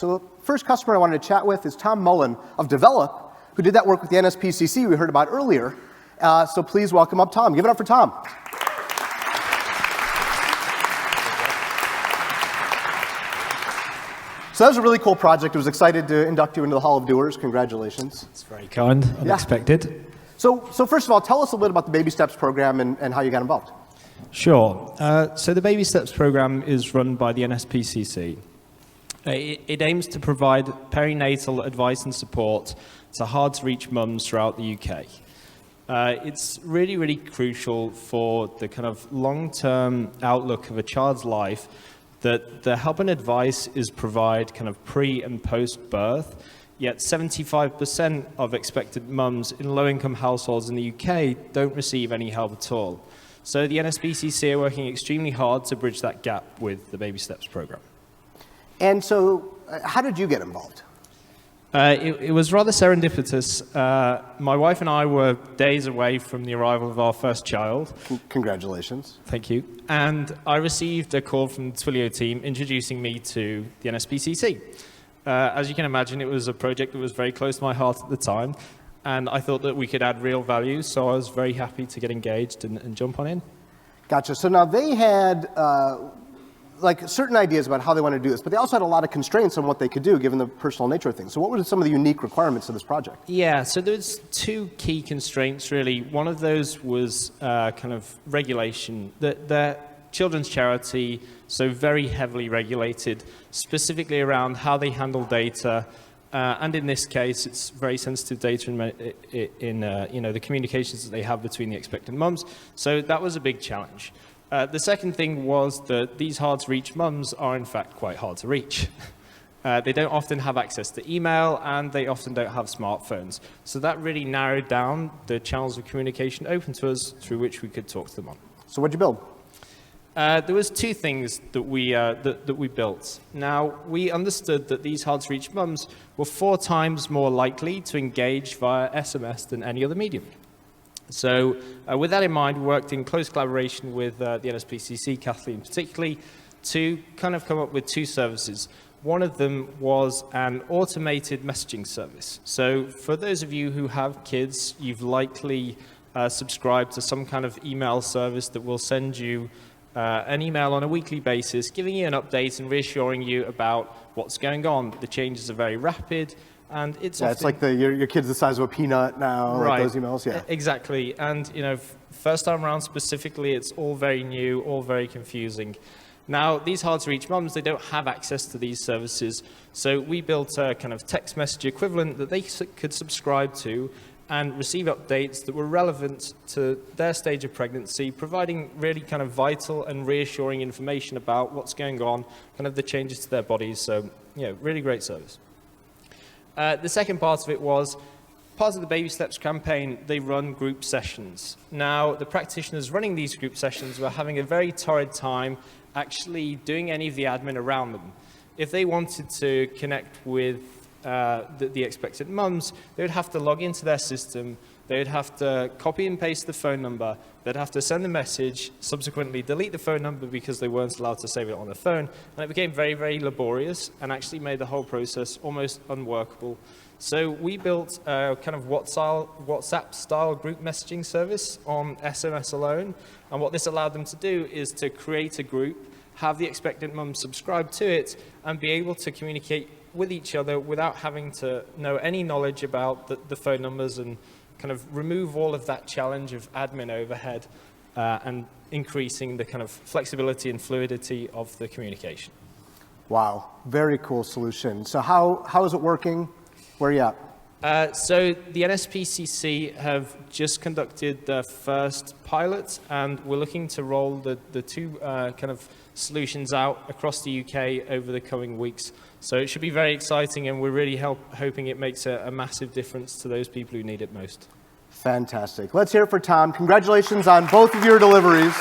So the first customer I wanted to chat with is Tom Mullen of DVELP, who did that work with the NSPCC we heard about earlier. So please welcome up Tom. Give it up for Tom. So that was a really cool project. I was excited to induct you into the Hall of Doers. Congratulations. It's very kind, unexpected. Yeah. So first of all, tell us a bit about the Baby Steps program and how you got involved. Sure. So the Baby Steps program is run by the NSPCC. It aims to provide perinatal advice and support to hard-to-reach mums throughout the UK. It's really, really crucial for the kind of long-term outlook of a child's life that the help and advice is provided kind of pre- and post-birth, yet 75% of expectant mums in low-income households in the UK don't receive any help at all. So the NSPCC are working extremely hard to bridge that gap with the Baby Steps program. And so how did you get involved? It was rather serendipitous. My wife and I were days away from the arrival of our first child. Congratulations. Thank you. And I received a call from the Twilio team introducing me to the NSPCC. As you can imagine, it was a project that was very close to my heart at the time, and I thought that we could add real value, so I was very happy to get engaged and jump on in. Gotcha. So now they had like certain ideas about how they want to do this, but they also had a lot of constraints on what they could do given the personal nature of things. So what were some of the unique requirements of this project? Yeah, so there's two key constraints really. One of those was kind of regulation. They're children's charity, so very heavily regulated, specifically around how they handle data. And in this case, it's very sensitive data in the communications that they have between the expectant mums. So that was a big challenge. The second thing was that these hard-to-reach mums are, in fact, quite hard to reach. They don't often have access to email, and they often don't have smartphones. So that really narrowed down the channels of communication open to us through which we could talk to them on. So what'd you build? There was two things that we built. Now, we understood that these hard-to-reach mums were 4 times more likely to engage via SMS than any other medium. So with that in mind, we worked in close collaboration with the NSPCC, Kathleen particularly, to kind of come up with 2 services. One of them was an automated messaging service. So for those of you who have kids, you've likely subscribed to some kind of email service that will send you an email on a weekly basis, giving you an update and reassuring you about what's going on. The changes are very rapid. And it's it's like your kid's the size of a peanut now, right. Like those emails, yeah. Exactly, and first time around specifically, it's all very new, all very confusing. Now, these hard-to-reach mums, they don't have access to these services, so we built a kind of text message equivalent that they could subscribe to and receive updates that were relevant to their stage of pregnancy, providing really kind of vital and reassuring information about what's going on, kind of the changes to their bodies, so really great service. The second part of it was, part of the Baby Steps campaign, they run group sessions. Now, the practitioners running these group sessions were having a very torrid time actually doing any of the admin around them. If they wanted to connect with the expectant mums, they would have to log into their system, they would have to copy and paste the phone number, they'd have to send the message, subsequently delete the phone number because they weren't allowed to save it on their phone, and it became very, very laborious and actually made the whole process almost unworkable. So we built a kind of WhatsApp-style group messaging service on SMS alone, and what this allowed them to do is to create a group, have the expectant mum subscribe to it, and be able to communicate with each other without having to know any knowledge about the phone numbers and kind of remove all of that challenge of admin overhead and increasing the kind of flexibility and fluidity of the communication. Wow, very cool solution. So how is it working? Where are you at? So the NSPCC have just conducted their first pilot, and we're looking to roll the 2 kind of solutions out across the UK over the coming weeks. So it should be very exciting, and we're really hoping it makes a massive difference to those people who need it most. Fantastic. Let's hear it for Tom. Congratulations on both of your deliveries.